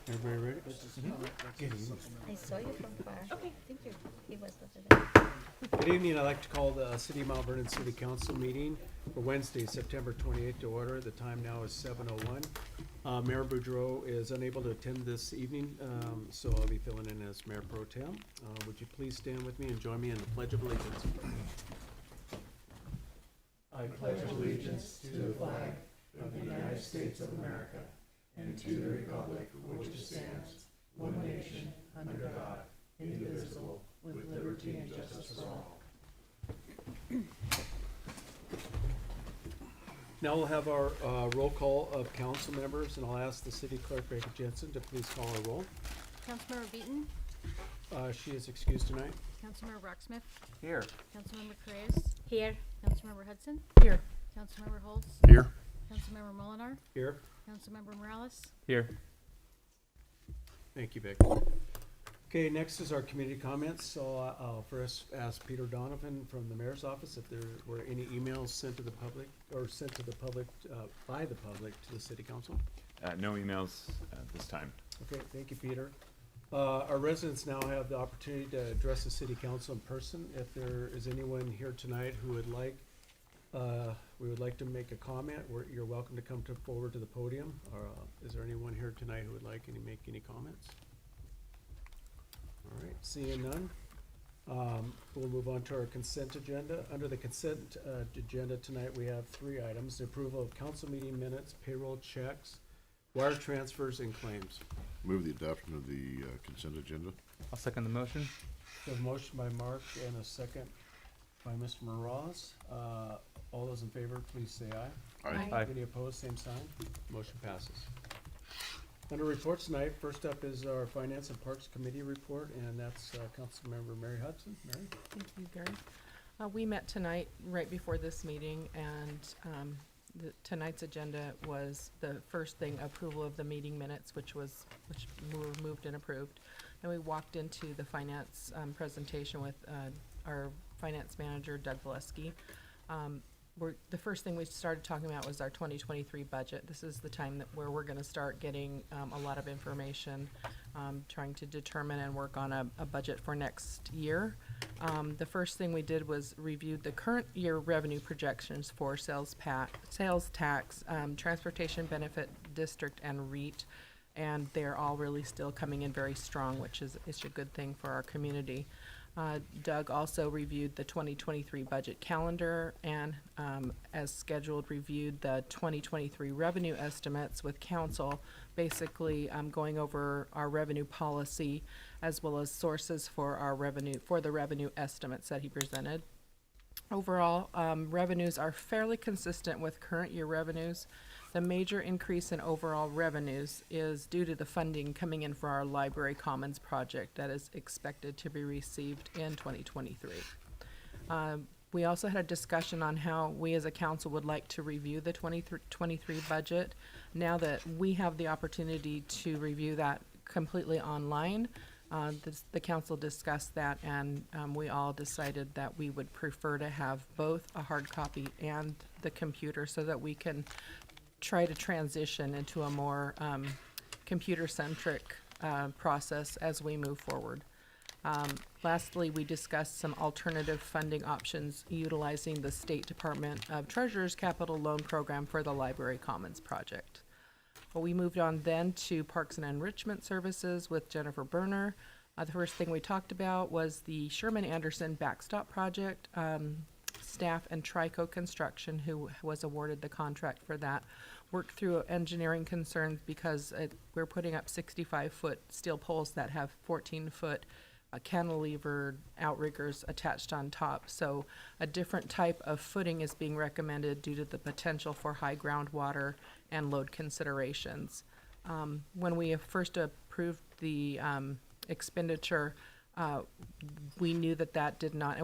Everybody ready? Good evening. I saw you from far. Okay. I think he was over there. Good evening. I'd like to call the City of Mount Vernon City Council meeting for Wednesday, September 28th to order. The time now is 7:01. Mayor Boudreau is unable to attend this evening, so I'll be filling in as Mayor Pro Tem. Would you please stand with me and join me in the Pledge of Allegiance? I pledge allegiance to the flag of the United States of America and to the republic for which it stands, one nation, under God, indivisible, with liberty and justice for all. Now we'll have our roll call of council members, and I'll ask the city clerk, Rebecca Jensen, to please call our roll. Councilmember Beaton, She is excused tonight. Councilmember Rocksmith, Here. Councilmember Cruz, Here. Councilmember Hudson, Here. Councilmember Holtz, Here. Councilmember Molinar, Here. Councilmember Morales, Here. Thank you, Vic. Okay, next is our community comments. So I'll first ask Peter Donovan from the mayor's office if there were any emails sent to the public or sent to the public, by the public to the city council. No emails at this time. Okay, thank you, Peter. Our residents now have the opportunity to address the city council in person. If there is anyone here tonight who would like, we would like to make a comment, you're welcome to come forward to the podium. Is there anyone here tonight who would like make any comments? All right, seeing none, we'll move on to our consent agenda. Under the consent agenda tonight, we have 3 items: the approval of council meeting minutes, payroll checks, wire transfers, and claims. Move the adoption of the consent agenda. I'll second the motion. We have a motion by Mark and a second by Mr. Moroz. All those in favor, please say aye. Aye. Aye. Any opposed, same sign. Motion passes. Under reports tonight, first up is our Finance and Parks Committee report, and that's Councilmember Mary Hudson. Mary? Thank you, Gary. We met tonight right before this meeting, and tonight's agenda was the first thing, approval of the meeting minutes, which were moved and approved. Then we walked into the finance presentation with our finance manager, Doug Valesky. The first thing we started talking about was our 2023 budget. This is the time where we're going to start getting a lot of information, trying to determine and work on a budget for next year. The first thing we did was review the current year revenue projections for sales tax, transportation benefit district, and REIT, and they're all really still coming in very strong, which is a good thing for our community. Doug also reviewed the 2023 budget calendar and, as scheduled, reviewed the 2023 revenue estimates with council, basically going over our revenue policy as well as sources for the revenue estimates that he presented. Overall, revenues are fairly consistent with current year revenues. The major increase in overall revenues is due to the funding coming in for our Library Commons project that is expected to be received in 2023. We also had a discussion on how we as a council would like to review the 2023 budget. Now that we have the opportunity to review that completely online, the council discussed that, and we all decided that we would prefer to have both a hard copy and the computer so that we can try to transition into a more computer-centric process as we move forward. Lastly, we discussed some alternative funding options utilizing the State Department of Treasurer's Capital Loan Program for the Library Commons project. Well, we moved on then to Parks and Enrichment Services with Jennifer Berner. The first thing we talked about was the Sherman Anderson Backstop project. Staff and Trico Construction, who was awarded the contract for that, worked through engineering concerns because we're putting up 65-foot steel poles that have 14-foot cantilever outriggers attached on top. So a different type of footing is being recommended due to the potential for high groundwater and load considerations. When we first approved the expenditure, we knew that did not,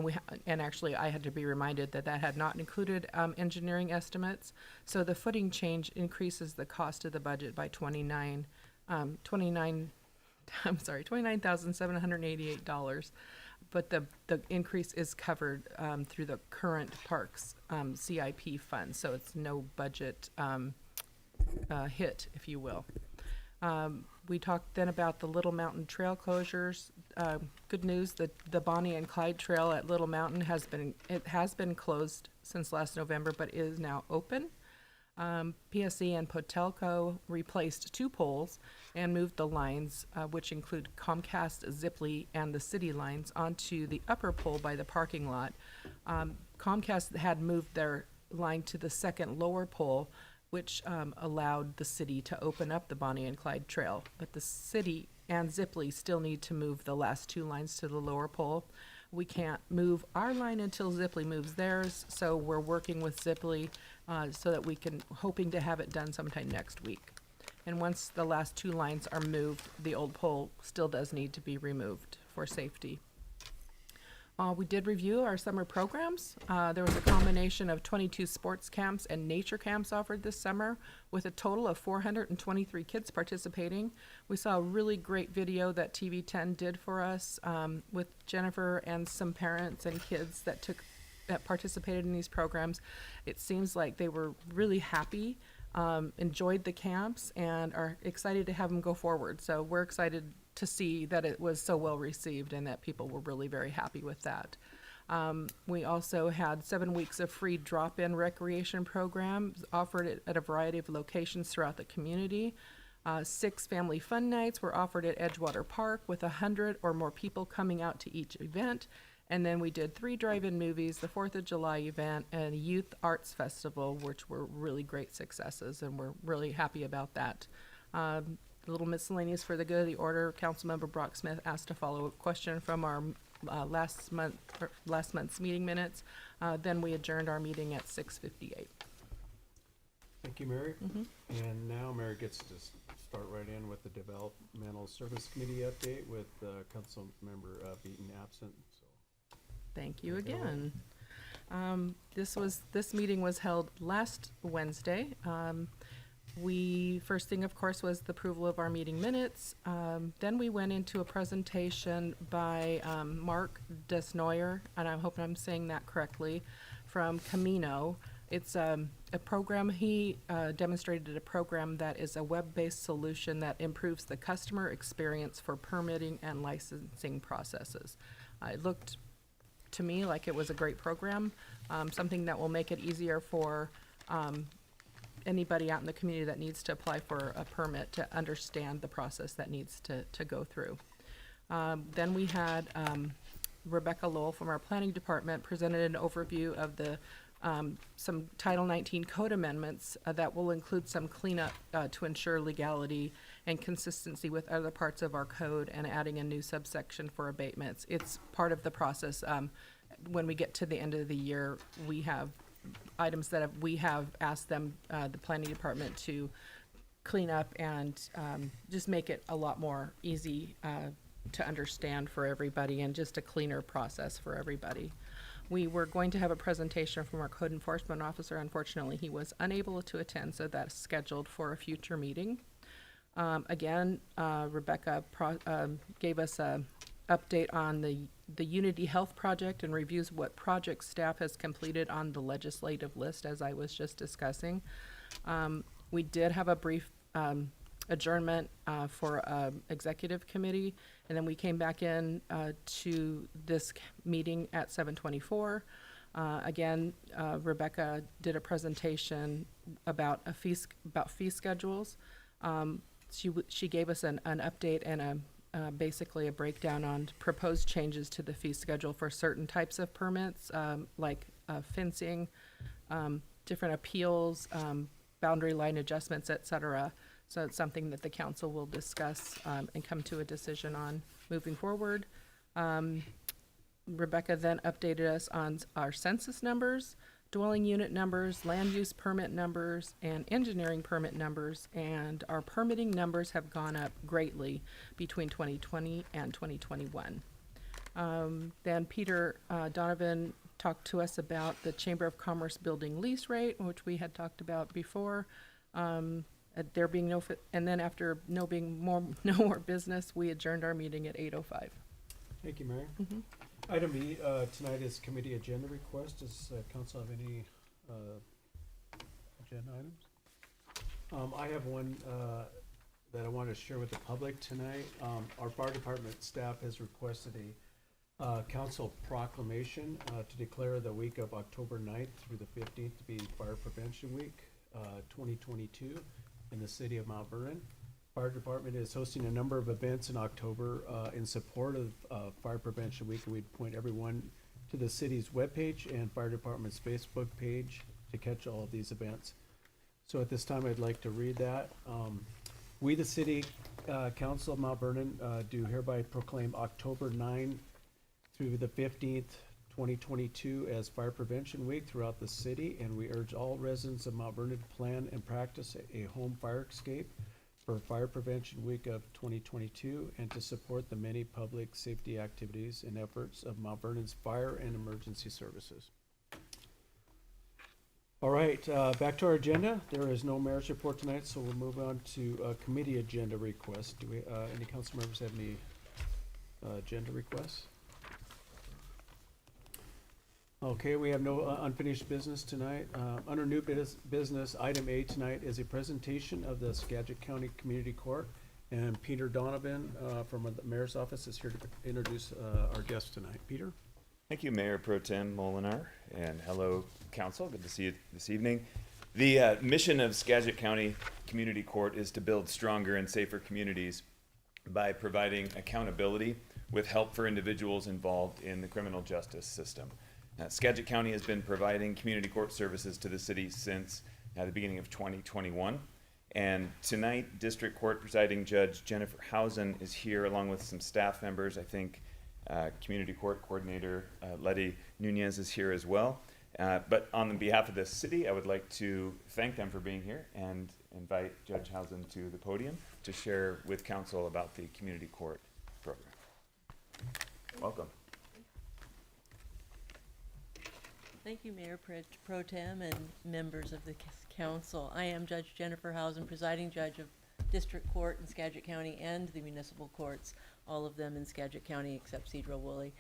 and actually I had to be reminded that had not included engineering estimates. So the footing change increases the cost of the budget by $29,788. But the increase is covered through the current parks CIP fund, so it's no budget hit, if you will. We talked then about the Little Mountain Trail closures. Good news, the Bonnie and Clyde Trail at Little Mountain has been closed since last November, but is now open. PSE and Potelco replaced 2 poles and moved the lines, which include Comcast, Ziply, and the city lines, onto the upper pole by the parking lot. Comcast had moved their line to the second lower pole, which allowed the city to open up the Bonnie and Clyde Trail. But the city and Ziply still need to move the last 2 lines to the lower pole. We can't move our line until Ziply moves theirs, so we're working with Ziply so that we can, hoping to have it done sometime next week. And once the last 2 lines are moved, the old pole still does need to be removed for safety. We did review our summer programs. There was a combination of 22 sports camps and nature camps offered this summer, with a total of 423 kids participating. We saw a really great video that TV10 did for us with Jennifer and some parents and kids that participated in these programs. It seems like they were really happy, enjoyed the camps, and are excited to have them go forward. So we're excited to see that it was so well received and that people were really very happy with that. We also had 7 weeks of free drop-in recreation programs offered at a variety of locations throughout the community. 6 family fun nights were offered at Edgewater Park, with 100 or more people coming out to each event. And then we did 3 drive-in movies, the 4th of July event, and a youth arts festival, which were really great successes, and we're really happy about that. A little miscellaneous for the good of the order. Councilmember Brock Smith asked a follow-up question from our last month's meeting minutes. Then we adjourned our meeting at 6:58. Thank you, Mary. Mhm. And now Mary gets to start right in with the Developmental Service Committee update with Council Member Beaton absent. So Thank you Take it away. again. This meeting was held last Wednesday. First thing, of course, was the approval of our meeting minutes. Then we went into a presentation by Mark Desnoyer, and I hope I'm saying that correctly, from Camino. It's a program, he demonstrated a program that is a web-based solution that improves the customer experience for permitting and licensing processes. It looked to me like it was a great program, something that will make it easier for anybody out in the community that needs to apply for a permit to understand the process that needs to go through. Then we had Rebecca Lowell from our planning department presented an overview of some Title 19 code amendments that will include some cleanup to ensure legality and consistency with other parts of our code, and adding a new subsection for abatements. It's part of the process. When we get to the end of the year, we have items that we have asked them, the planning department, to clean up and just make it a lot more easy to understand for everybody, and just a cleaner process for everybody. We were going to have a presentation from our code enforcement officer. Unfortunately, he was unable to attend, so that's scheduled for a future meeting. Again, Rebecca gave us a update on the Unity Health Project and reviews what project staff has completed on the legislative list, as I was just discussing. We did have a brief adjournment for executive committee, and then we came back in to this meeting at 7:24. Again, Rebecca did a presentation about fee schedules. She gave us an update and basically a breakdown on proposed changes to the fee schedule for certain types of permits, like fencing, different appeals, boundary line adjustments, et cetera. So it's something that the council will discuss and come to a decision on moving forward. Rebecca then updated us on our census numbers, dwelling unit numbers, land use permit numbers, and engineering permit numbers, and our permitting numbers have gone up greatly between 2020 and 2021. Then Peter Donovan talked to us about the Chamber of Commerce building lease rate, which we had talked about before. There being and then after no more business, we adjourned our meeting at 8:05. thank you, Mary. Mm-hmm. Item E tonight is committee agenda request. Does council have any agenda items? I have one that I want to share with the public tonight. Our fire department staff has requested a council proclamation to declare the week of October 9th through the 15th to be Fire Prevention Week 2022 in the city of Mount Vernon. Fire department is hosting a number of events in October in support of Fire Prevention Week, and we'd point everyone to the city's webpage and fire department's Facebook page to catch all of these events. So at this time, I'd like to read that. We, the City Council of Mount Vernon, do hereby proclaim October 9 through the 15th, 2022 as Fire Prevention Week throughout the city, and we urge all residents of Mount Vernon to plan and practice a home fire escape for Fire Prevention Week of 2022 and to support the many public safety activities and efforts of Mount Vernon's fire and emergency services. All right, back to our agenda. There is no mayor's report tonight, so we'll move on to committee agenda requests. Do we, any council members have any agenda requests? Okay, we have no unfinished business tonight. Under new business, item A tonight is a presentation of the Skagit County Community Court, and Peter Donovan from the mayor's office is here to introduce our guest tonight. Peter? Thank you, Mayor Pro Tem Molinar, and hello, council. Good to see you this evening. The mission of Skagit County Community Court is to build stronger and safer communities by providing accountability with help for individuals involved in the criminal justice system. Skagit County has been providing community court services to the city since the beginning of 2021. And tonight, District Court Presiding Judge Jennifer Housen is here along with some staff members. I think Community Court Coordinator Letty Nunez is here as well. But on behalf of the city, I would like to thank them for being here and invite Judge Housen to the podium to share with council about the community court program. Welcome. Thank you, Mayor Pro Tem and members of the council. I am Judge Jennifer Housen, presiding judge of District Court in Skagit County and the municipal courts, all of them in Skagit County except Cedro-Woolley.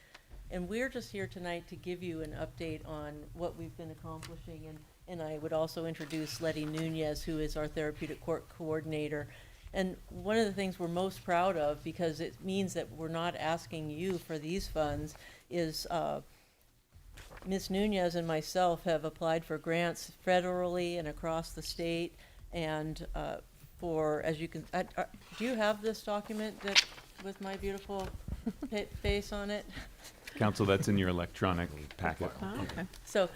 And we're just here tonight to give you an update on what we've been accomplishing. And I would also introduce Letty Nunez, who is our therapeutic court coordinator. And one of the things we're most proud of, because it means that we're not asking you for these funds, is Ms. Nunez and myself have applied for grants federally and across the state, and for, as you can, do you have this document that with my beautiful face on it? Council, that's in your electronic packet. Oh, okay. So,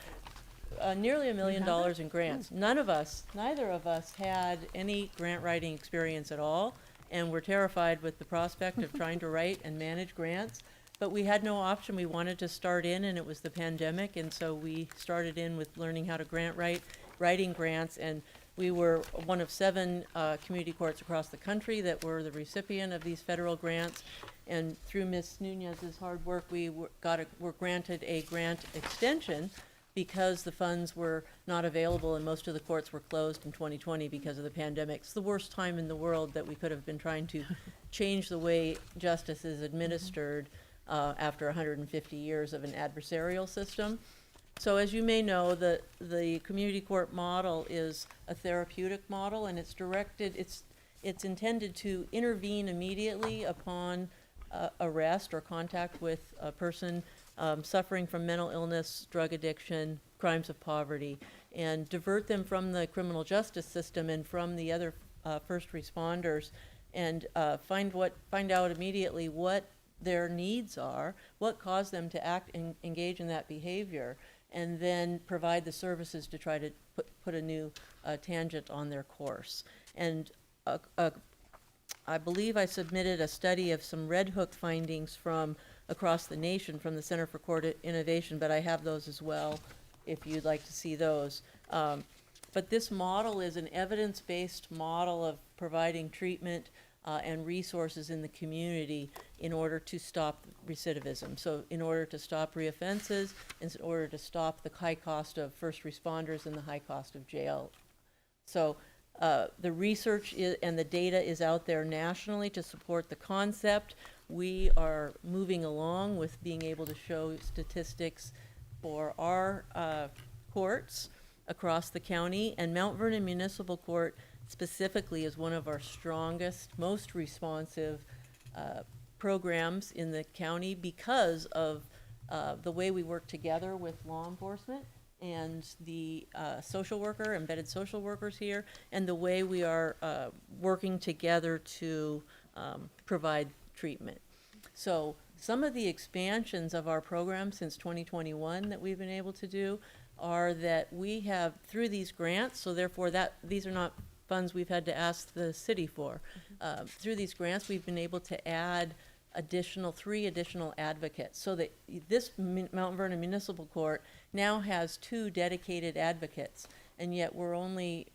nearly $1 million in grants. Neither of us had any grant writing experience at all, and we're terrified with the prospect of trying to write and manage grants. But we had no option. We wanted to start in, and it was the pandemic, and so we started in with learning how to writing grants, and we were one of 7 community courts across the country that were the recipient of these federal grants. And through Ms. Nunez's hard work, we were granted a grant extension because the funds were not available, and most of the courts were closed in 2020 because of the pandemic. It's the worst time in the world that we could have been trying to change the way justice is administered. After 150 years of an adversarial system. So as you may know, the community court model is a therapeutic model, and it's intended to intervene immediately upon arrest or contact with a person suffering from mental illness, drug addiction, crimes of poverty, and divert them from the criminal justice system and from the other first responders, and find out immediately what their needs are, what caused them to act and engage in that behavior, and then provide the services to try to put a new tangent on their course. And I believe I submitted a study of some Red Hook findings from across the nation from the Center for Court Innovation, but I have those as well if you'd like to see those. But this model is an evidence-based model of providing treatment and resources in the community in order to stop recidivism. So in order to stop reoffenses, in order to stop the high cost of first responders and the high cost of jail. So the research and the data is out there nationally to support the concept. We are moving along with being able to show statistics for our courts across the county, and Mount Vernon Municipal Court specifically is one of our strongest, most responsive programs in the county because of the way we work together with law enforcement and the social worker, embedded social workers here, and the way we are working together to provide treatment. So some of the expansions of our program since 2021 that we've been able to do are that we have, through these grants, so therefore these are not funds we've had to ask the city for. Through these grants, we've been able to add three additional advocates, so that this Mount Vernon Municipal Court now has 2 dedicated advocates, and yet we're only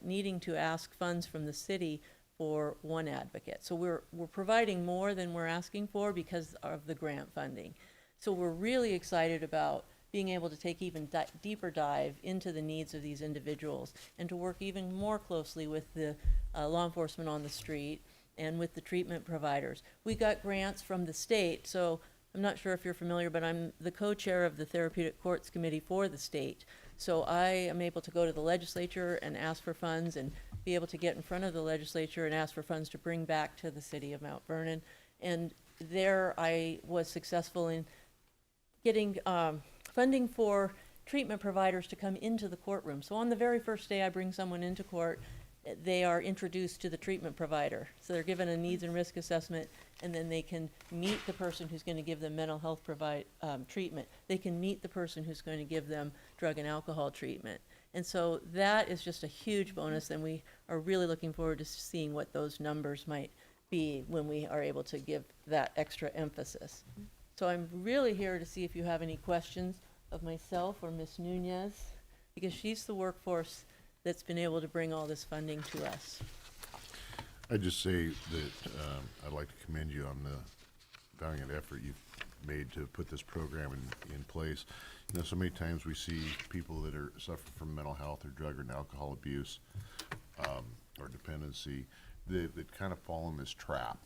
needing to ask funds from the city for 1 advocate. So we're providing more than we're asking for because of the grant funding. So we're really excited about being able to take even deeper dive into the needs of these individuals and to work even more closely with the law enforcement on the street and with the treatment providers. We got grants from the state, so I'm not sure if you're familiar, but I'm the co-chair of the Therapeutic Courts Committee for the state. So I am able to go to the legislature and ask for funds and be able to get in front of the legislature and ask for funds to bring back to the city of Mount Vernon. And there I was successful in getting funding for treatment providers to come into the courtroom. So on the very first day I bring someone into court, they are introduced to the treatment provider. So they're given a needs and risk assessment, and then they can meet the person who's going to give them mental health treatment. They can meet the person who's going to give them drug and alcohol treatment. And so that is just a huge bonus, and we are really looking forward to seeing what those numbers might be when we are able to give that extra emphasis. So I'm really here to see if you have any questions of myself or Ms. Nunez, because she's the workforce that's been able to bring all this funding to us. I'd just say that I'd like to commend you on the valiant effort you've made to put this program in place. You know, so many times we see people that are suffering from mental health or drug and alcohol abuse or dependency that kind of fall in this trap,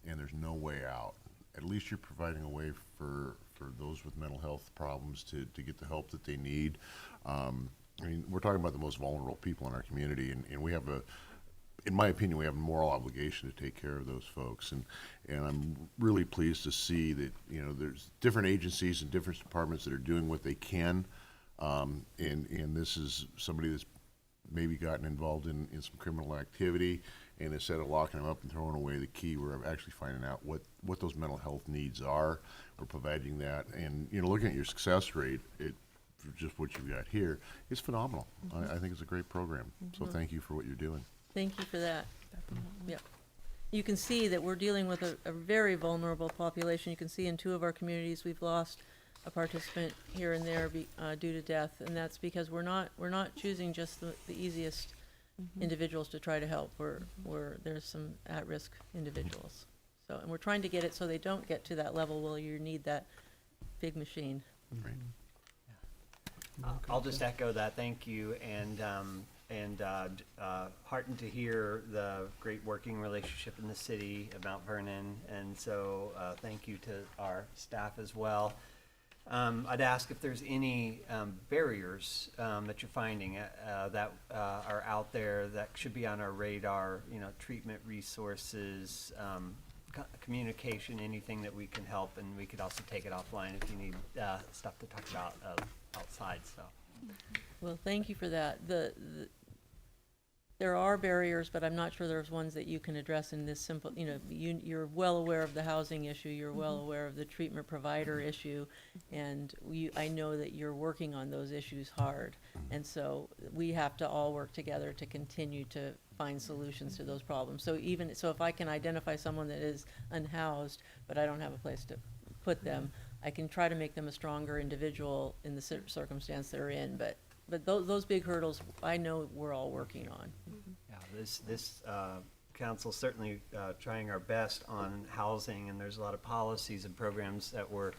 and there's no way out. At least you're providing a way for those with mental health problems to get the help that they need. I mean, we're talking about the most vulnerable people in our community, and we have in my opinion, we have a moral obligation to take care of those folks. And I'm really pleased to see that, you know, there's different agencies and different departments that are doing what they can. And this is somebody that's maybe gotten involved in some criminal activity, and instead of locking them up and throwing away the key, we're actually finding out what those mental health needs are. We're providing that. And, you know, looking at your success rate, just what you've got here, is phenomenal. I think it's a great program. So thank you for what you're doing. Thank you for that. Yep. You can see that we're dealing with a very vulnerable population. You can see in 2 of our communities we've lost a participant here and there due to death, and that's because we're not choosing just the easiest individuals to try to help. There's some at-risk individuals. So, and we're trying to get it so they don't get to that level where you need that big machine. Right. I'll just echo that. Thank you, and heartened to hear the great working relationship in the city of Mount Vernon, and so thank you to our staff as well. I'd ask if there's any barriers that you're finding that are out there that should be on our radar. You know, treatment resources, communication, anything that we can help, and we could also take it offline if you need stuff to talk about outside. So, Well, thank you for that. There are barriers, but I'm not sure there's ones that you can address in this simple, you know, you're well aware of the housing issue, you're well aware of the treatment provider issue, and I know that you're working on those issues hard. And so we have to all work together to continue to find solutions to those problems. So if I can identify someone that is unhoused, but I don't have a place to put them, I can try to make them a stronger individual in the circumstance they're in, but those big hurdles, I know we're all working on. yeah, this council certainly trying our best on housing, and there's a lot of policies and programs that we're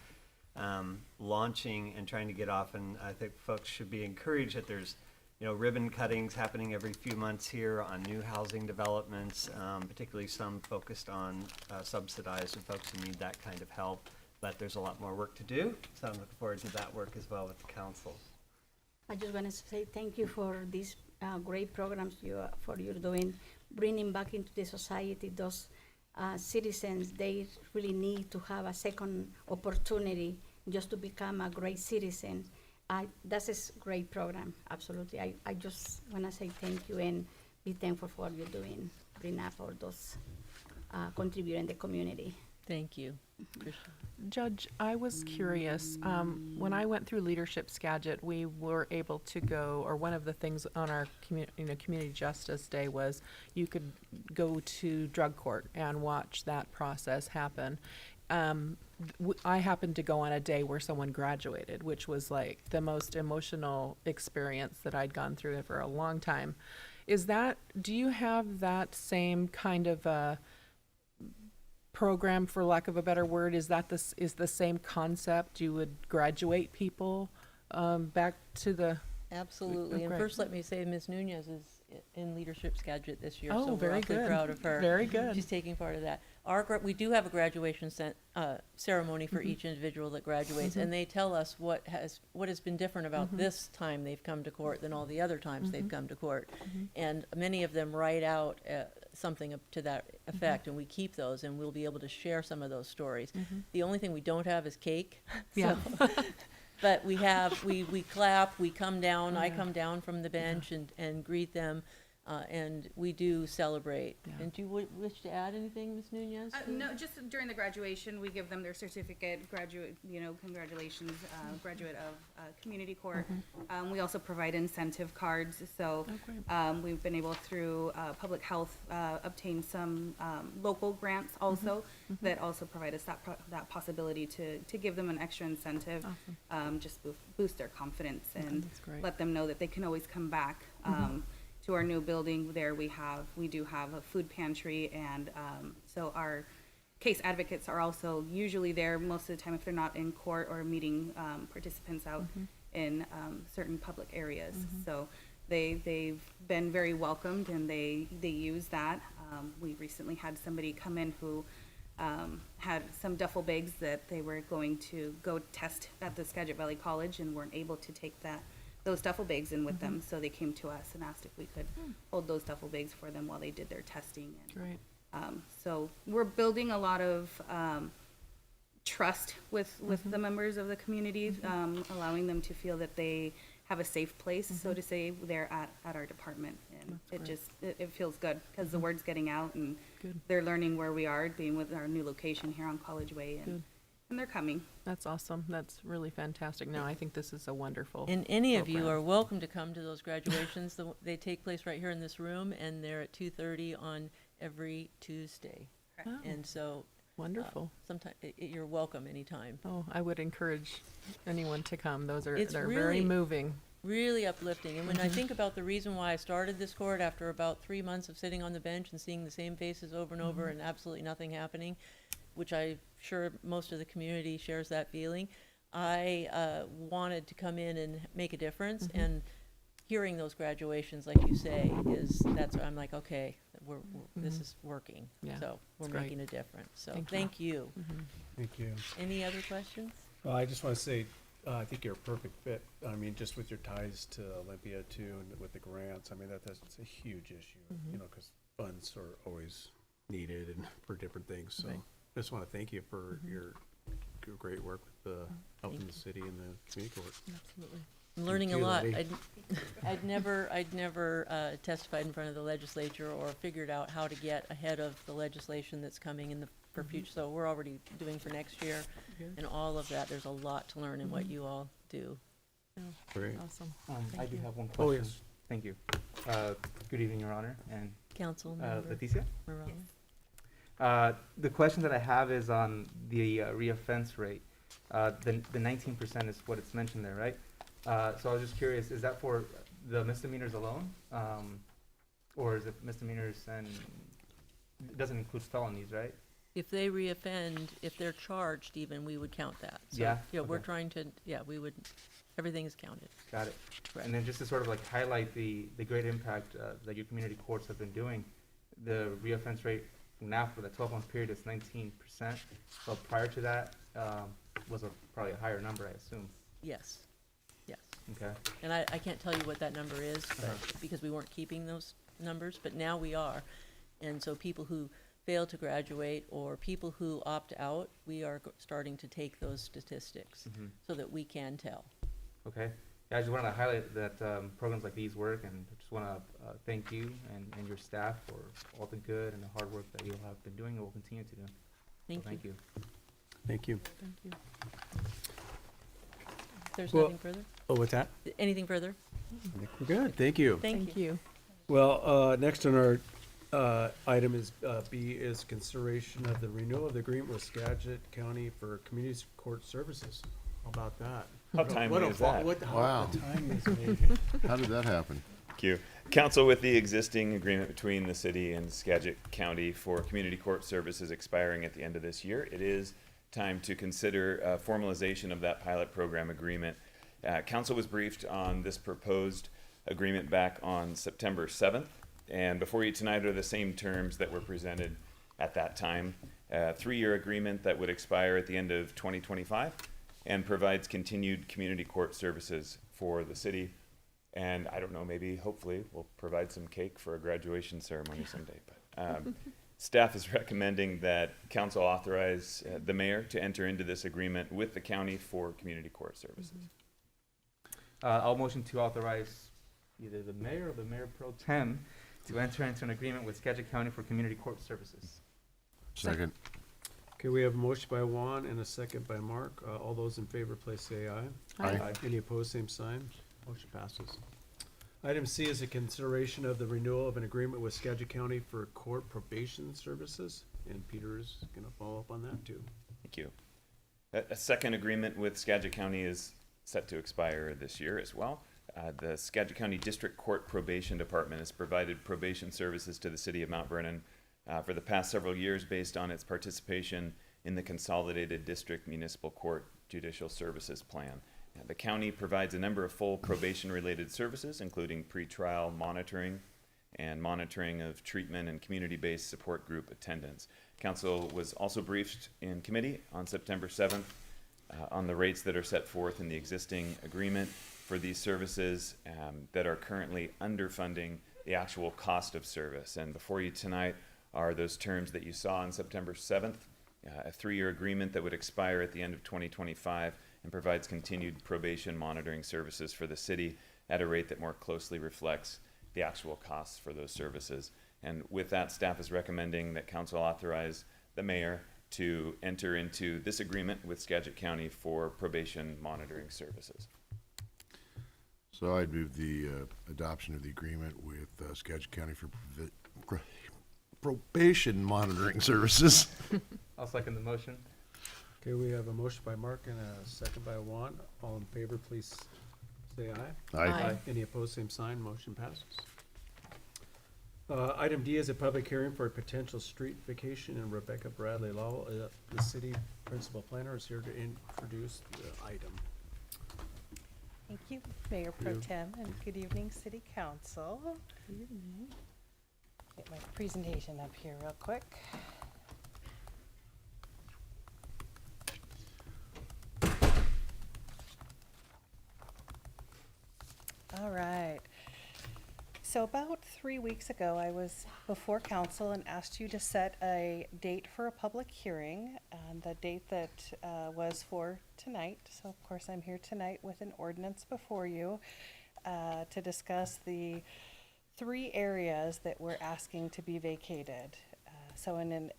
launching and trying to get off. And I think folks should be encouraged that there's, you know, ribbon cuttings happening every few months here on new housing developments, particularly some focused on subsidized and folks who need that kind of help. But there's a lot more work to do, so I'm looking forward to that work as well with the council. I just want to say thank you for this great programs for you doing, bringing back into the society those citizens. They really need to have a second opportunity just to become a great citizen. That's a great program, absolutely. I just want to say thank you and be thankful for what you're doing, bring up all those contribute in the community. Thank you. Judge, I was curious, when I went through Leadership Skagit, we were able to go, or one of the things on our Community Justice Day was you could go to drug court and watch that process happen. I happened to go on a day where someone graduated, which was like the most emotional experience that I'd gone through for a long time. Do you have that same kind of program, for lack of a better word? Is the same concept? You would graduate people back to the... Absolutely. And Great. first, let me say Ms. Nunez is in Leadership Skagit this year, Oh, so we're very awfully good. proud of her. Very good. She's taking part of that. We do have a graduation ceremony for each individual that graduates, and they tell us what has been different about this time they've come to court than all the other times they've come to court. And many of them write out something to that effect, and we keep those, and we'll be able to share some of those stories. The only thing we don't have is cake. Yeah. But we clap, we come down, I come down from the bench and greet them, and we do celebrate. Yeah. And do you wish to add anything, Ms. Nunez? No, just during the graduation, we give them their certificate, congratulations, graduate of community court. We also provide incentive cards, so we've been able through public health obtain some local grants also that also provide us that possibility to give them an extra incentive, just boost their confidence and That's great. let them know that they can always come back. To our new building there, we do have a food pantry, and so our case advocates are also usually there most of the time if they're not in court or meeting participants out in certain public areas. So they've been very welcomed, and they use that. We recently had somebody come in who had some duffel bags that they were going to go test at the Skagit Valley College and weren't able to take those duffel bags in with them, so they came to us and asked if we could hold those duffel bags for them while they did their testing. And, Great. so we're building a lot of trust with the members of the community, allowing them to feel that they have a safe place, so to say, there at our department. And it feels good because the word's getting out, and Good. they're learning where we are, being with our new location here on College Way, and they're coming. That's awesome. That's really fantastic. No, I think this is a wonderful And any of you program. are welcome to come to those graduations. They take place right here in this room, and they're at 2:30 on every Tuesday. Oh, And so wonderful. sometimes you're welcome anytime. Oh, I would encourage anyone to come. They're It's very really- moving. Really uplifting. And when I think about the reason why I started this court after about 3 months of sitting on the bench and seeing the same faces over and over and absolutely nothing happening, which I'm sure most of the community shares that feeling, I wanted to come in and make a difference. And hearing those graduations, like you say, that's where I'm like, okay, this is working. Yeah, So we're it's great. making a difference. So Thank you. thank you. Thank you. Any other questions? Well, I just want to say, I think you're a perfect fit. I mean, just with your ties to Olympia too, and with the grants, I mean, that's a huge issue, you know, because funds are always needed and for different things. So Right. I just want to thank you for your great work with out in the city and the community court. Absolutely. I'm learning a you, lot. lady. I'd never testified in front of the legislature or figured out how to get ahead of the legislation that's coming in for future. So we're already doing for next year Good. and all of that. There's a lot to learn in what you all do. Great. Awesome. I Thank do you. have one Oh, question. yes. Thank you. Good evening, Your Honor, and Council member Leticia. Morales. The question that I have is on the reoffense rate. The 19% is what it's mentioned there, right? So I was just curious, is that for the misdemeanors alone? Or is it misdemeanors and it doesn't include felonies, right? If they reoffend, if they're charged even, we would count that. So, Yeah, we're okay. trying to, we would, everything is counted. Got it. And then just to sort of like highlight the great impact that your community courts have been doing, the reoffense rate now for the 12-month period is 19%. So prior to that was probably a higher number, I assume. Yes, yes. Okay. And I can't tell you what that number is, but, because we weren't keeping those numbers, but now we are. And so people who fail to graduate or people who opt out, we are starting to take those statistics Mhm. so that we can tell. Okay. Yeah, I just wanted to highlight that programs like these work, and I just want to thank you and your staff for all the good and the hard work that you have been doing and will continue to do. So Thank you. Thank you. Thank you. If there's Well- nothing further? Oh, what's that? Anything further? I think we're good. Thank you. Thank you. Well, next on our item is B is consideration of the renewal of the agreement with Skagit County for Community Court Services. How about that? How timely is that? Wow. The time is amazing. How did that happen? Thank you. Council, with the existing agreement between the city and Skagit County for community court services expiring at the end of this year, it is time to consider formalization of that pilot program agreement. Council was briefed on this proposed agreement back on September 7th, and before you tonight are the same terms that were presented at that time. A 3-year agreement that would expire at the end of 2025 and provides continued community court services for the city. And I don't know, maybe, hopefully, we'll provide some cake for a graduation ceremony someday. But staff is recommending that council authorize the mayor to enter into this agreement with the county for community court services. I'll motion to authorize either the mayor or the mayor pro tem to enter into an agreement with Skagit County for community court services. Second. Okay, we have a motion by Juan and a second by Mark. All those in favor, please say aye. Aye. Any opposed, same sign. Motion passes. Item C is a consideration of the renewal of an agreement with Skagit County for court probation services. And Peter is gonna follow up on that too. Thank you. A second agreement with Skagit County is set to expire this year as well. The Skagit County District Court Probation Department has provided probation services to the city of Mount Vernon for the past several years based on its participation in the Consolidated District Municipal Court Judicial Services Plan. The county provides a number of full probation-related services, including pretrial monitoring and monitoring of treatment and community-based support group attendance. Council was also briefed in committee on September 7th on the rates that are set forth in the existing agreement for these services that are currently underfunding the actual cost of service. And before you tonight are those terms that you saw on September 7th, a 3-year agreement that would expire at the end of 2025 and provides continued probation monitoring services for the city at a rate that more closely reflects the actual costs for those services. And with that, staff is recommending that council authorize the mayor to enter into this agreement with Skagit County for probation monitoring services. So I'd move the adoption of the agreement with Skagit County for probation monitoring services. I'll second the motion. Okay, we have a motion by Mark and a second by Juan. All in favor, please say aye. Aye. Any opposed, same sign. Motion passes. Item D is a public hearing for a potential street vacation, and Rebecca Bradley Lowell, the city principal planner, is here to introduce the item. Thank you, Mayor Pro you. Tem, and good evening, City Council. Get my presentation up here real quick. All right. So about 3 weeks ago, I was before council and asked you to set a date for a public hearing, and the date that was for tonight. So of course, I'm here tonight with an ordinance before you to discuss the 3 areas that we're asking to be vacated. So in an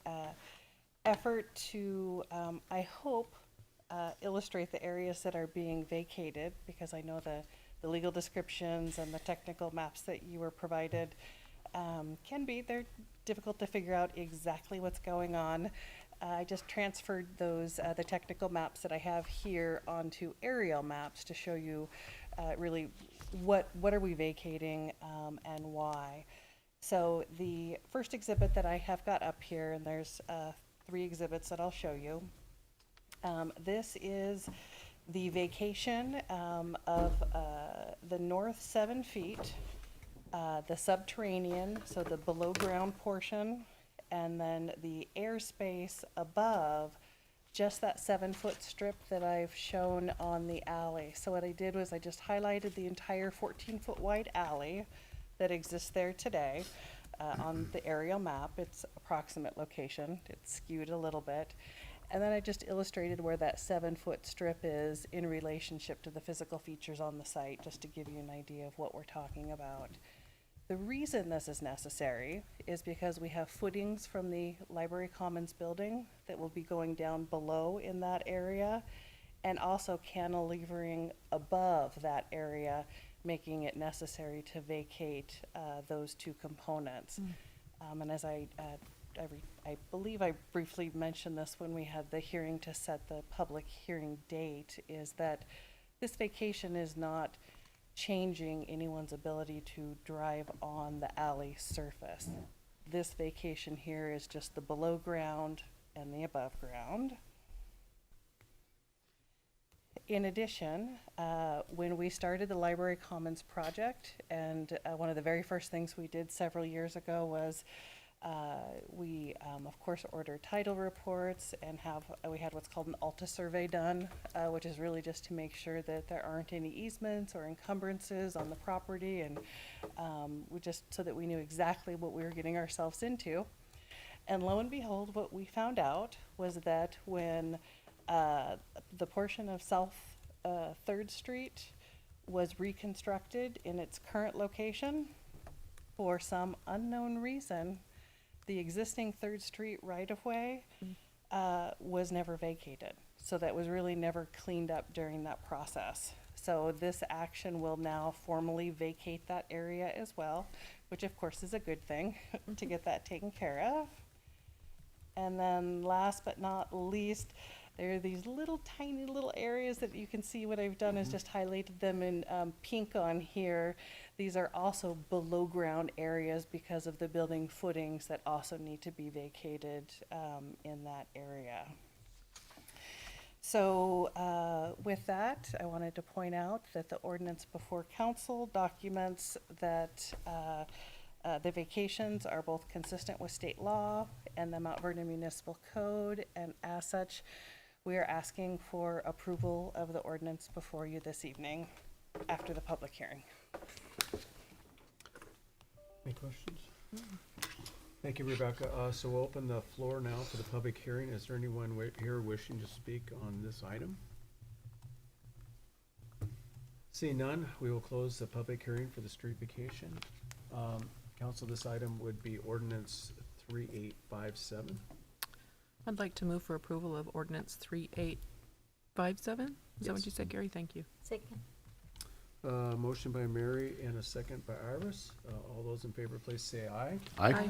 effort to, I hope, illustrate the areas that are being vacated, because I know the legal descriptions and the technical maps that you were provided they're difficult to figure out exactly what's going on. I just transferred those, the technical maps that I have here onto aerial maps to show you really what are we vacating and why. So the first exhibit that I have got up here, and there's 3 exhibits that I'll show you. This is the vacation of the north 7 feet, the subterranean, so the below ground portion, and then the airspace above just that 7-foot strip that I've shown on the alley. So what I did was I just highlighted the entire 14-foot wide alley that exists there today on the aerial map. It's approximate location. It's skewed a little bit. And then I just illustrated where that 7-foot strip is in relationship to the physical features on the site, just to give you an idea of what we're talking about. The reason this is necessary is because we have footings from the Library Commons building that will be going down below in that area, and also cantilevering above that area, making it necessary to vacate those two components. And as I believe I briefly mentioned this when we had the hearing to set the public hearing date, is that this vacation is not changing anyone's ability to drive on the alley surface. This vacation here is just the below ground and the above ground. In addition, when we started the Library Commons project, and one of the very first things we did several years ago was we, of course, ordered title reports and we had what's called an Alta Survey done, which is really just to make sure that there aren't any easements or encumbrances on the property, and so that we knew exactly what we were getting ourselves into. And lo and behold, what we found out was that when the portion of South 3rd Street was reconstructed in its current location, for some unknown reason, the existing 3rd Street right-of-way was never vacated. So that was really never cleaned up during that process. So this action will now formally vacate that area as well, which of course is a good thing to get that taken care of. And then last but not least, there are these little tiny little areas that you can see. What I've done is just highlighted them in pink on here. These are also below ground areas because of the building footings that also need to be vacated in that area. So with that, I wanted to point out that the ordinance before council documents that the vacations are both consistent with state law and the Mount Vernon Municipal Code, and as such, we are asking for approval of the ordinance before you this evening after the public hearing. Any questions? Thank you, Rebecca. So we'll open the floor now for the public hearing. Is there anyone here wishing to speak on this item? Seeing none, we will close the public hearing for the street vacation. Council, this item would be ordinance 3857. I'd like to move for approval of ordinance 3857. Is that what you said, Gary? Thank you. Second. Motion by Mary and a second by Iris. All those in favor, please say aye. Aye.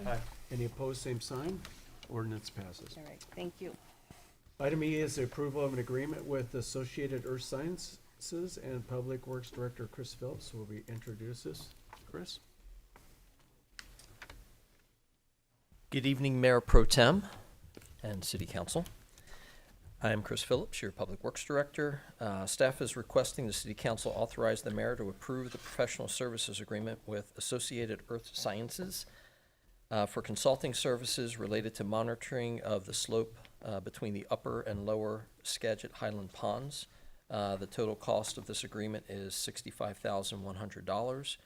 Any opposed, same sign. Ordinance passes. All right, thank you. Item E is the approval of an agreement with Associated Earth Sciences and Public Works Director Chris Phillips will be introduce us. Chris? Good evening, Mayor Pro Tem and City Council. I am Chris Phillips, your Public Works Director. Staff is requesting the City Council authorize the Mayor to approve the professional services agreement with Associated Earth Sciences for consulting services related to monitoring of the slope between the upper and lower Skagit Highland Ponds. The total cost of this agreement is $65,100.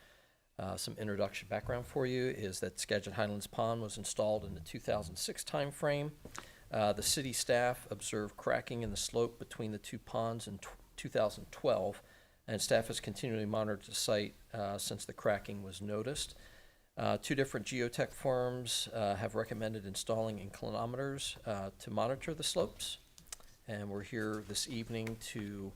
Some introduction background for you is that Skagit Highlands Pond was installed in the 2006 timeframe. The city staff observed cracking in the slope between the two ponds in 2012, and staff has continually monitored the site since the cracking was noticed. Two different geotech firms have recommended installing inclinometers to monitor the slopes, and we're here this evening to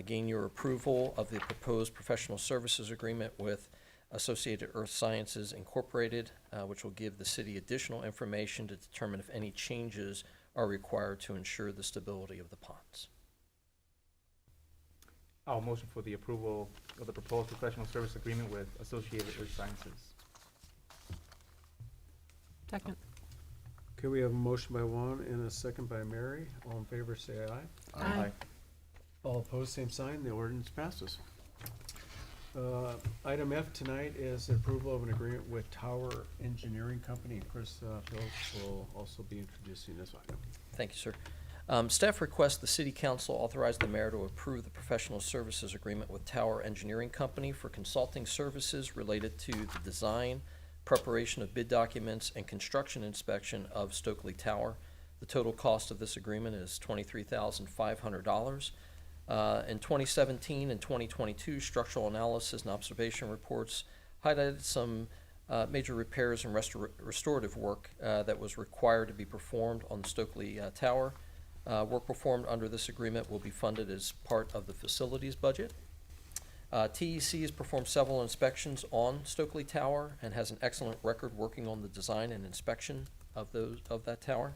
gain your approval of the proposed professional services agreement with Associated Earth Sciences Incorporated, which will give the city additional information to determine if any changes are required to ensure the stability of the ponds. I'll motion for the approval of the proposed professional service agreement with Associated Earth Sciences. Second. Okay, we have a motion by Juan and a second by Mary. All in favor, say aye. Aye. All opposed, same sign. The ordinance passes. Item F tonight is approval of an agreement with Tower Engineering Company. Chris Phillips will also be introducing this item. Thank you, sir. Staff requests the City Council authorize the mayor to approve the professional services agreement with Tower Engineering Company for consulting services related to the design, preparation of bid documents, and construction inspection of Stokely Tower. The total cost of this agreement is $23,500. In 2017 and 2022, structural analysis and observation reports highlighted some major repairs and restorative work that was required to be performed on the Stokely Tower. Work performed under this agreement will be funded as part of the facilities budget. TEC has performed several inspections on Stokely Tower and has an excellent record working on the design and inspection of that tower.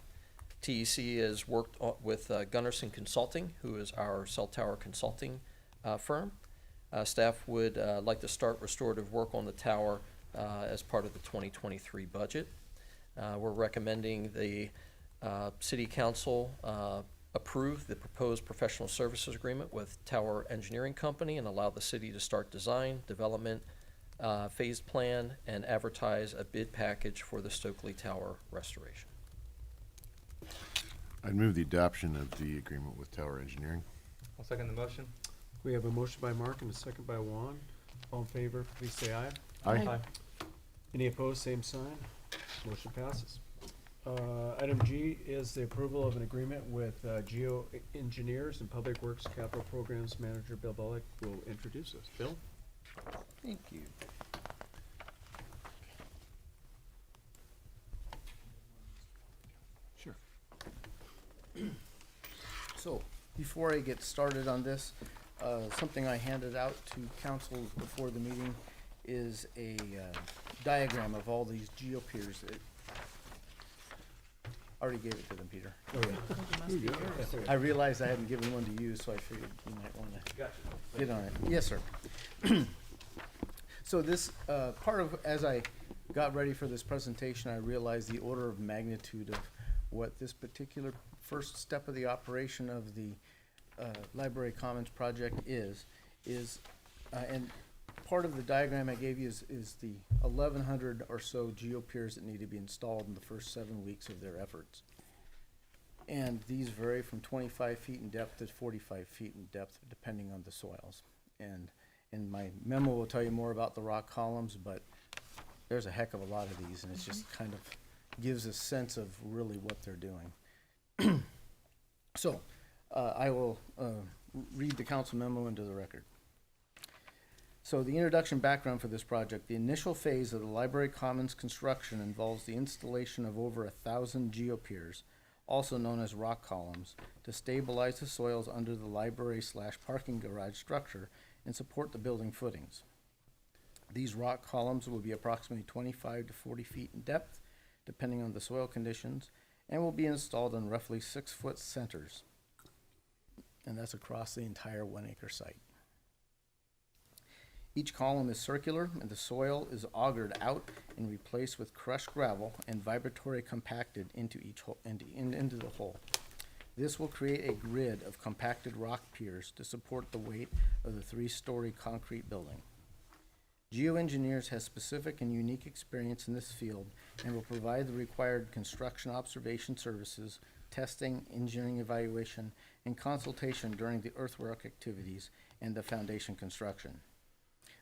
TEC has worked with Gunnarsson Consulting, who is our cell tower consulting firm. Staff would like to start restorative work on the tower as part of the 2023 budget. We're recommending the City Council approve the proposed professional services agreement with Tower Engineering Company and allow the city to start design, development, phased plan, and advertise a bid package for the Stokely Tower restoration. I'd move the adoption of the agreement with Tower Engineering. I'll second the motion. We have a motion by Mark and a second by Juan. All in favor, please say aye. Aye. Any opposed, same sign. Motion passes. Item G is the approval of an agreement with Geo Engineers and Public Works Capital Programs Manager Bill Bullock will introduce us. Bill? Thank you. Sure. So, before I get started on this, something I handed out to council before the meeting is a diagram of all these geopiers. Already gave it to them, Peter. Oh, yeah. I realized I hadn't given one to you, so I figured you might want to get on it. Yes, sir. So this, part of, as I got ready for this presentation, I realized the order of magnitude of what this particular first step of the operation of the Library Commons project is, and part of the diagram I gave you is the 1,100 or so geopiers that need to be installed in the first 7 weeks of their efforts. And these vary from 25 feet in depth to 45 feet in depth, depending on the soils. And my memo will tell you more about the rock columns, but there's a heck of a lot of these, and it's just kind of gives a sense of really what they're doing. So, I will read the council memo into the record. So the introduction background for this project: the initial phase of the Library Commons construction involves the installation of over 1,000 geopiers, also known as rock columns, to stabilize the soils under the library/parking garage structure and support the building footings. These rock columns will be approximately 25 to 40 feet in depth, depending on the soil conditions, and will be installed on roughly 6-foot centers. And that's across the entire 1-acre site. Each column is circular, and the soil is augered out and replaced with crushed gravel and vibratory compacted into each hole, into the hole. This will create a grid of compacted rock piers to support the weight of the 3-story concrete building. Geoengineers has specific and unique experience in this field and will provide the required construction observation services, testing, engineering evaluation, and consultation during the earthwork activities and the foundation construction.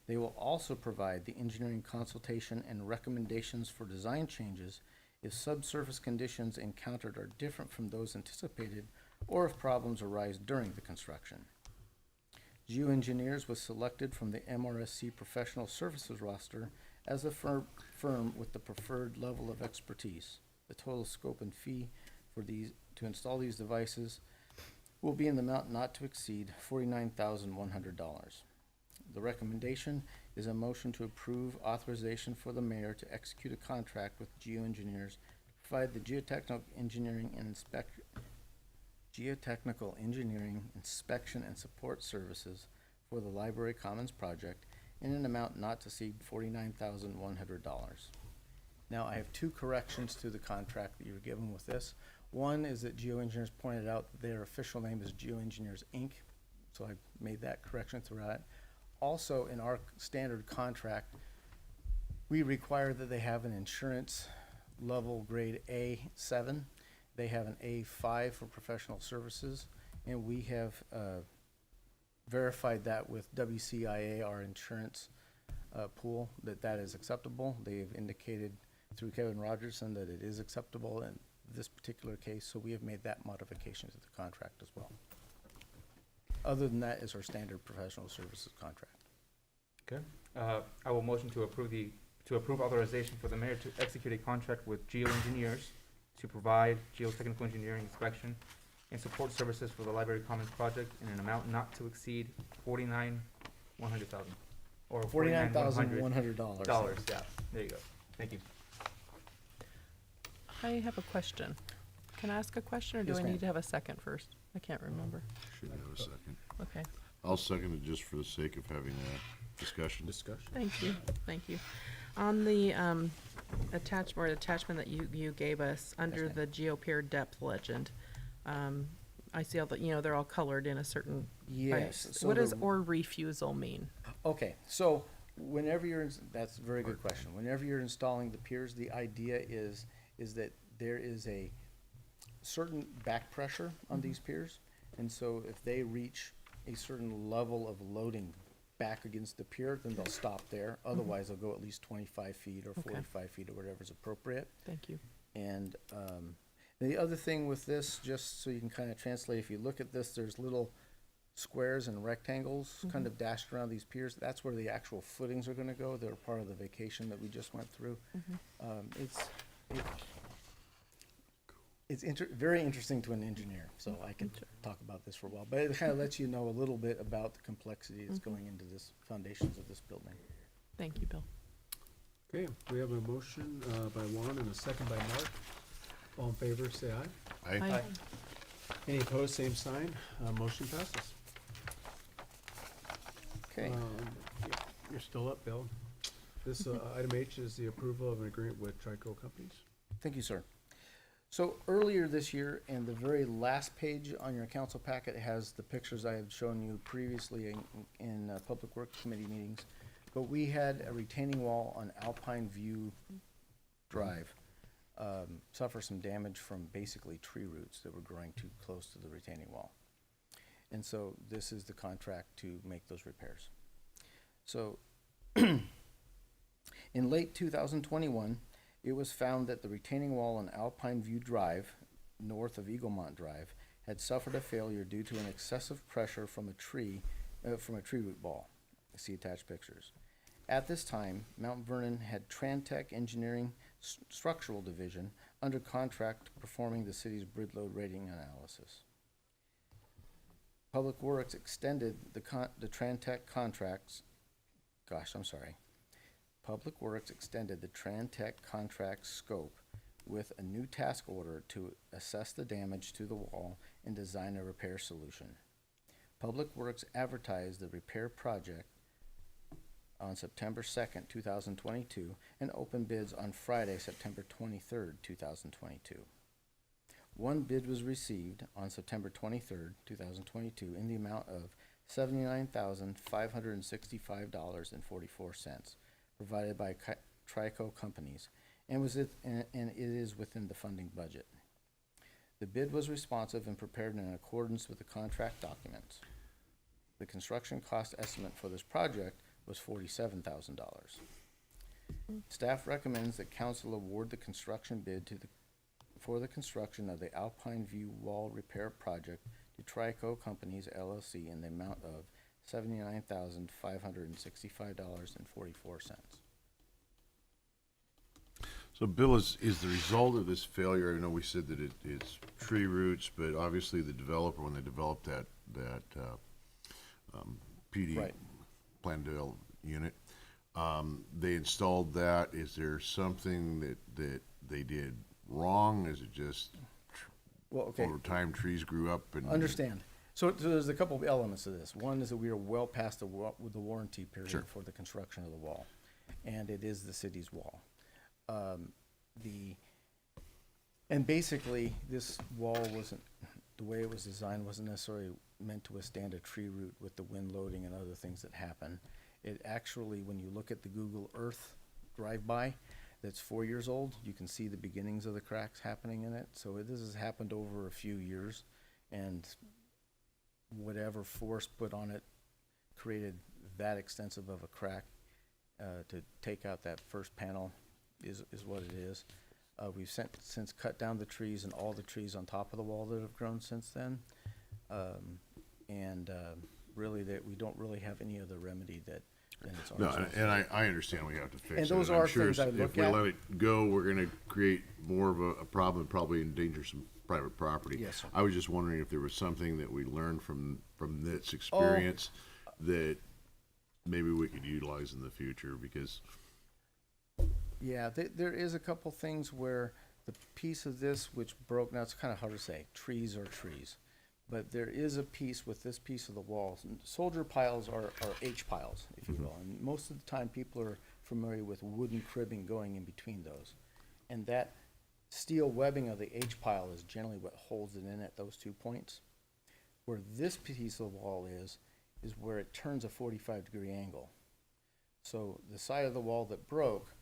They will also provide the engineering consultation and recommendations for design changes if subsurface conditions encountered are different from those anticipated or if problems arise during the construction. Geoengineers was selected from the MRSC professional services roster as a firm with the preferred level of expertise. The total scope and fee for these to install these devices will be in the amount not to exceed $49,100. The recommendation is a motion to approve authorization for the mayor to execute a contract with geoengineers to provide the geotechnical engineering inspection and support services for the Library Commons project in an amount not to exceed $49,100. Now, I have 2 corrections to the contract that you were given with this. One is that Geoengineers pointed out that their official name is Geoengineers Inc., so I made that correction throughout. Also, in our standard contract, we require that they have an insurance level grade A7. They have an A5 for professional services, and we have verified that with WCIA, our insurance pool, that is acceptable. They've indicated through Kevin Rogerson that it is acceptable in this particular case, so we have made that modification to the contract as well. Other than that is our standard professional services contract. Okay. I will motion to approve authorization for the mayor to execute a contract with geoengineers to provide geotechnical engineering inspection and support services for the Library Commons project in an amount not to exceed $49,100,000 or $49,100. dollars. Yeah, there you go. Thank you. I have a question. Can I ask a question, or do Yes, I ma'am. need to have a second first? I can't remember. Should have a second. Okay, I'll second it just for the sake of having a discussion. thank you, thank you. On the attachment that you gave us, under ma'am. the geopier depth legend, I see all the, they're all colored in a certain way. Yes. So What the- does or refusal mean? Okay, so whenever that's a very good question. Whenever you're installing the piers, the idea is that there is a certain back pressure on these piers. And so if they reach a certain level of loading back against the pier, then they'll stop there. Otherwise, they'll go at least 25 feet or 45 feet or whatever's appropriate. Thank you. And the other thing with this, just so you can kind of translate, if you look at this, there's little squares and rectangles kind of dashed around these piers. That's where the actual footings are going to go. They're part of the vacation that we just went through. It's very interesting to an engineer, so I can talk about this for a while. But it kind of lets you know a little bit about the complexity that's going into this foundations of this building. Thank you, Bill. Okay, we have a motion by Juan and a second by Mark. All in favor, say aye. Aye. Any opposed, same sign. Motion passes. Okay. Yeah, you're still up, Bill. This item H is the approval of an agreement with Trico Companies. Thank you, sir. So earlier this year, and the very last page on your council packet has the pictures I had shown you previously in Public Works Committee meetings. But we had a retaining wall on Alpine View Drive suffer some damage from basically tree roots that were growing too close to the retaining wall. And so this is the contract to make those repairs. So in late 2021, it was found that the retaining wall on Alpine View Drive, north of Eaglemont Drive, had suffered a failure due to an excessive pressure from a tree root ball. See attached pictures. At this time, Mount Vernon had Trantec Engineering Structural Division under contract performing the city's bridge load rating analysis. Public Works extended the Trantec contracts. Public Works extended the Trantec contract scope with a new task order to assess the damage to the wall and design a repair solution. Public Works advertised the repair project on September 2nd, 2022, and opened bids on Friday, September 23rd, 2022. One bid was received on September 23rd, 2022, in the amount of $79,565.44, provided by Trico Companies, and it is within the funding budget. The bid was responsive and prepared in accordance with the contract documents. The construction cost estimate for this project was $47,000. Staff recommends that council award the construction bid for the construction of the Alpine View Wall Repair Project to Trico Companies LLC in the amount of $79,565.44. So Bill, is the result of this failure, I know we said that it's tree roots, but obviously the developer, when they developed that PD, Right. plan development unit, they installed that. Is there something that they did wrong? Is it just Well, okay. over time trees grew up and? Understand. So there's a couple of elements to this. One is that we are well past the warranty period Sure. for the construction of the wall, and it is the city's wall. And basically, this wall wasn't, the way it was designed wasn't necessarily meant to withstand a tree root with the wind loading and other things that happen. It actually, when you look at the Google Earth drive-by, that's 4 years old. You can see the beginnings of the cracks happening in it. So this has happened over a few years, and whatever force put on it created that extensive of a crack to take out that first panel is what it is. We've since cut down the trees and all the trees on top of the wall that have grown since then. Really that we don't really have any other remedy that then it's No, ours. and I understand we have to fix it. And those I'm are sure things I if look we at. let it go, we're gonna create more of a problem, probably endanger some private property. Yes, sir. I was just wondering if there was something that we learned from this experience that maybe we could utilize in the future, because Yeah, there is a couple things where the piece of this which broke, now it's kind of hard to say, trees are trees. But there is a piece with this piece of the wall. Soldier piles are H piles, if you will. And most of the time, people are familiar with wooden cribbing going in between those. And that steel webbing of the H pile is generally what holds it in at those 2 points. Where this piece of the wall is where it turns a 45-degree angle. So the side of the wall that broke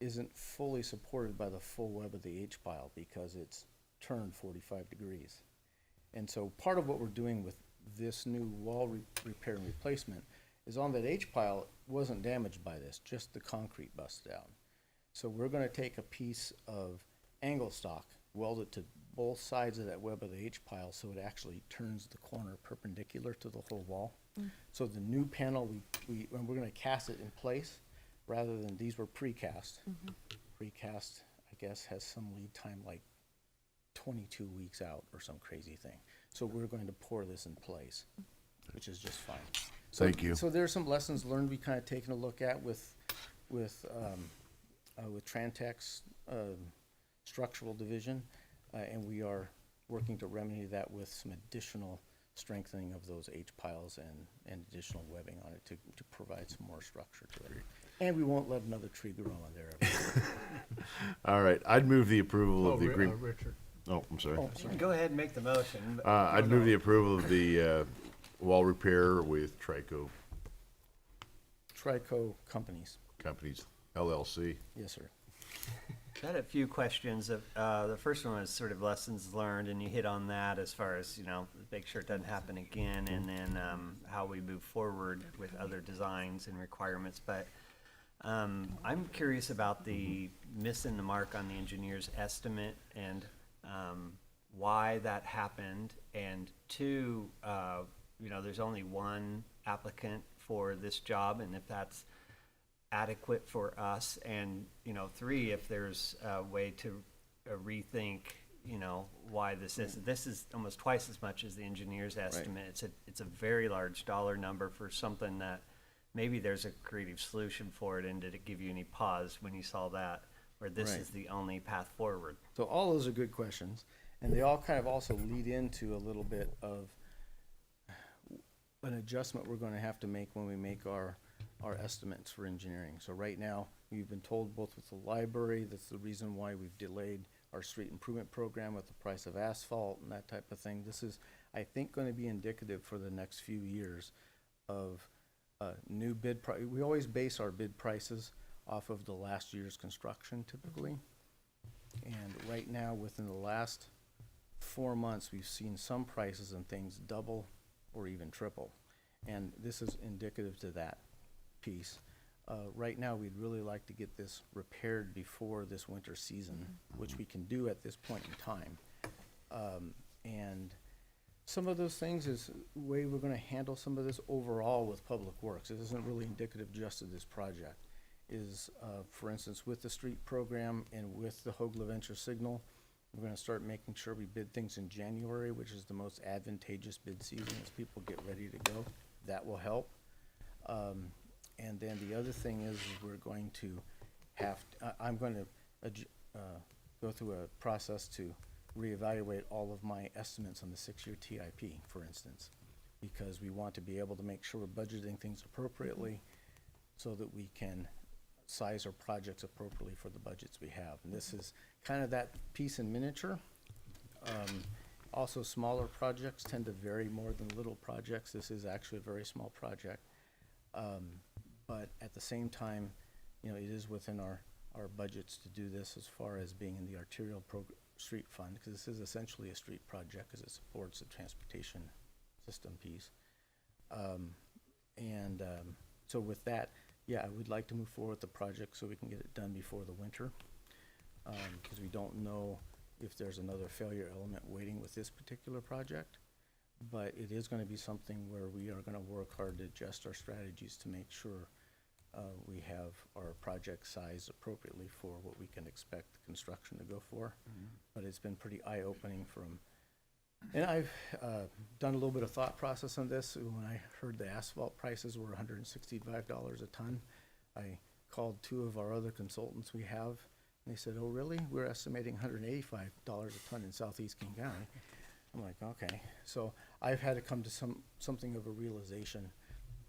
isn't fully supported by the full web of the H pile because it's turned 45 degrees. And so part of what we're doing with this new wall repair and replacement is on that H pile wasn't damaged by this, just the concrete busted out. So we're gonna take a piece of angle stock, weld it to both sides of that web of the H pile so it actually turns the corner perpendicular to the whole wall. So the new panel, and we're gonna cast it in place rather than, these were precast. Precast, I guess, has some lead time like 22 weeks out or some crazy thing. So we're going to pour this in place, which is just fine. So, Thank you. So there's some lessons learned we kind of taken a look at with Trantec's structural division, and we are working to remedy that with some additional strengthening of those H piles and additional webbing on it to provide some more structure to it. And we won't let another tree grow on there. all right, I'd move the approval of the Ri- agreement. Richard. Oh, I'm sorry. Oh, You can go ahead and make the motion. but- I'd No, move no. the approval of the wall repair with Trico Trico Companies, Companies LLC. yes, sir. I had a few questions. The first one was sort of lessons learned, and you hit on that as far as, make sure it doesn't happen again, and then how we move forward with other designs and requirements. But I'm curious about the missing the mark on the engineer's estimate and why that happened. And two, there's only one applicant for this job, and if that's adequate for us, and three, if there's a way to rethink why this is almost twice as much as the engineer's estimate. It's a very large dollar number for something that maybe there's a creative solution for it. And did it give you any pause when you saw that, or this Right. is the only path forward? So all those are good questions, and they all kind of also lead into a little bit of an adjustment we're going to have to make when we make our estimates for engineering. So right now, we've been told both with the library, that's the reason why we've delayed our street improvement program with the price of asphalt and that type of thing. This is, I think, going to be indicative for the next few years of new bid price. We always base our bid prices off of the last year's construction typically. And right now, within the last 4 months, we've seen some prices and things double or even triple. And this is indicative to that piece. Right now, we'd really like to get this repaired before this winter season, which we can do at this point in time. And some of those things is the way we're gonna handle some of this overall with Public Works. It isn't really indicative just of this project. Is, for instance, with the street program and with the Hogla Venture Signal, we're gonna start making sure we bid things in January, which is the most advantageous bid season as people get ready to go. That will help. And then the other thing is we're going to I'm going to go through a process to reevaluate all of my estimates on the 6-year TIP, for instance, because we want to be able to make sure we're budgeting things appropriately so that we can size our projects appropriately for the budgets we have. And this is kind of that piece in miniature. Also, smaller projects tend to vary more than little projects. This is actually a very small project. But at the same time, it is within our our budgets to do this as far as being in the arterial street fund, because this is essentially a street project, because it supports the transportation system piece. So with that, yeah, I would like to move forward with the project so we can get it done before the winter, because we don't know if there's another failure element waiting with this particular project. But it is gonna be something where we are gonna work hard to adjust our strategies to make sure we have our project sized appropriately for what we can expect the construction to go for. But it's been pretty eye-opening and I've done a little bit of thought process on this. When I heard the asphalt prices were $165 a ton, I called two of our other consultants we have, and they said, "Oh, really? We're estimating $185 a ton in southeast King County." I'm like, okay. So I've had to come to something of a realization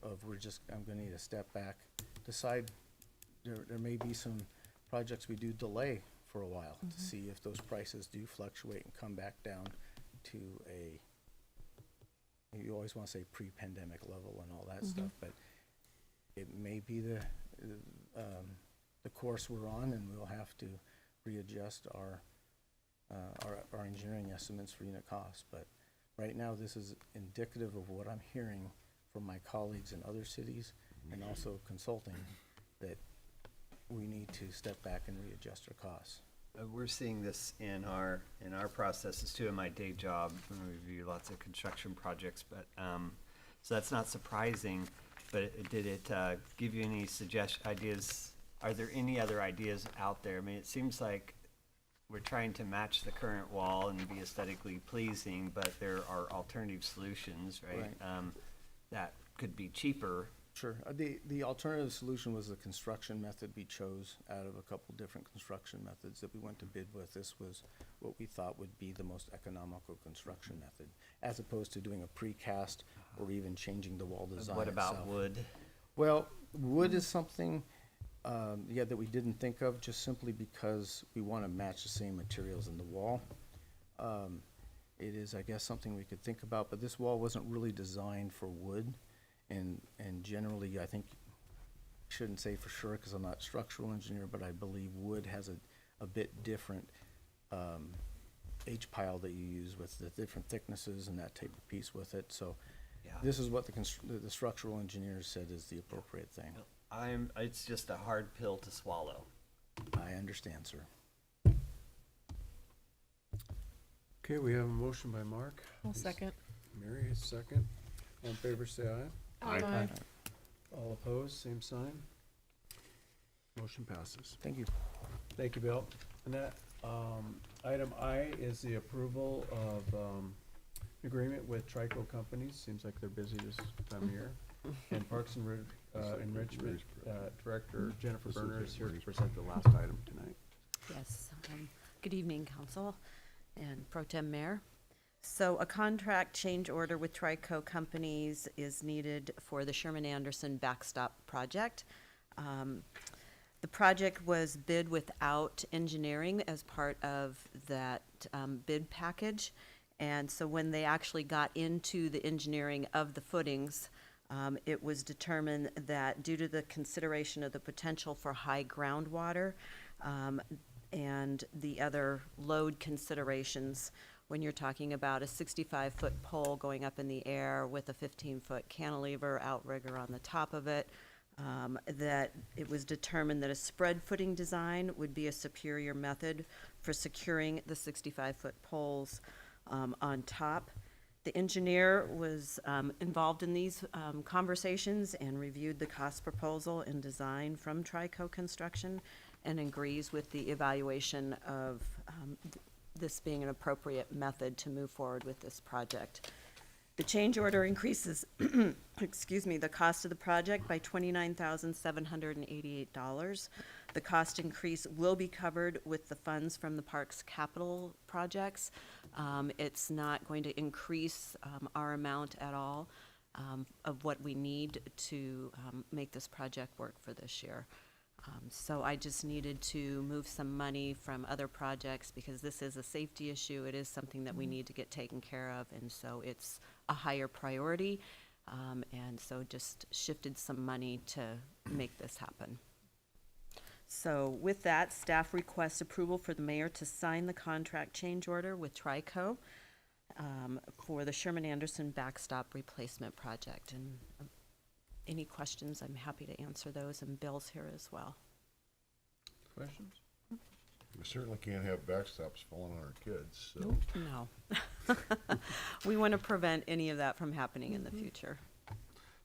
of I'm gonna need to step back, decide, there may be some projects we do delay for a while to see if those prices do fluctuate and come back down to you always wanna say pre-pandemic level and all that stuff, but it may be the course we're on, and we'll have to readjust our engineering estimates for unit costs. But right now, this is indicative of what I'm hearing from my colleagues in other cities and also consulting, that we need to step back and readjust our costs. We're seeing this in our processes too. In my day job, we review lots of construction projects, but so that's not surprising. But did it give you any ideas? Are there any other ideas out there? I mean, it seems like we're trying to match the current wall and be aesthetically pleasing, but there are alternative solutions, right? That could be cheaper. Sure. The alternative solution was the construction method we chose out of a couple different construction methods that we went to bid with. This was what we thought would be the most economical construction method, as opposed to doing a precast or even changing the wall design What about itself. wood? Well, wood is something, that we didn't think of, just simply because we want to match the same materials in the wall. It is, I guess, something we could think about, but this wall wasn't really designed for wood. And generally, I think, shouldn't say for sure because I'm not a structural engineer, but I believe wood has a bit different H-pile that you use with the different thicknesses and that type of piece with it. So this is what the structural engineers said is the appropriate thing. It's just a hard pill to swallow. I understand, sir. Okay, we have a motion by Mark. I'll second. Mary, a second. All in favor, say aye. Aye. All opposed, same sign. Motion passes. Thank you. Thank you, Bill. And that, item I is the approval of, agreement with Trico Companies. Seems like they're busy this time of year. And Parks and Enrichment, Director Jennifer Berner is here to present the last item tonight. Yes, good evening, Council and Pro Tem Mayor. So a contract change order with Trico Companies is needed for the Sherman Anderson backstop project. The project was bid without engineering as part of that bid package. And so when they actually got into the engineering of the footings, it was determined that due to the consideration of the potential for high groundwater and the other load considerations, when you're talking about a 65-foot pole going up in the air with a 15-foot cantilever outrigger on the top of it, that it was determined that a spread footing design would be a superior method for securing the 65-foot poles on top. The engineer was involved in these conversations and reviewed the cost proposal and design from Trico Construction and agrees with the evaluation of this being an appropriate method to move forward with this project. The change order increases, excuse me, the cost of the project by $29,788. The cost increase will be covered with the funds from the park's capital projects. It's not going to increase our amount at all of what we need to make this project work for this year. So I just needed to move some money from other projects because this is a safety issue. It is something that we need to get taken care of, and so it's a higher priority. And so just shifted some money to make this happen. So with that, staff requests approval for the mayor to sign the contract change order with Trico for the Sherman Anderson backstop replacement project. And any questions, I'm happy to answer those, and Bill's here as well. Questions? We certainly can't have backstops falling on our kids, so. No. We want to prevent any of that from happening in the future.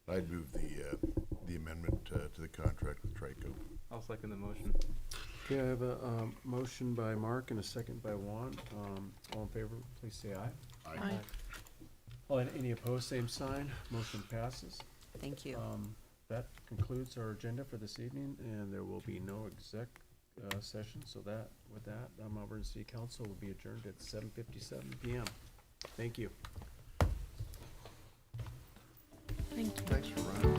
I'd move the amendment to the contract with Trico. I'll second the motion. Okay, I have a motion by Mark and a second by Juan. All in favor, please say aye. Aye. Oh, and any opposed, same sign. Motion passes. Thank you. That concludes our agenda for this evening, and there will be no exec session. So with that, Mount Vernon City Council will be adjourned at 7:57 p.m. Thank you. Thanks for running.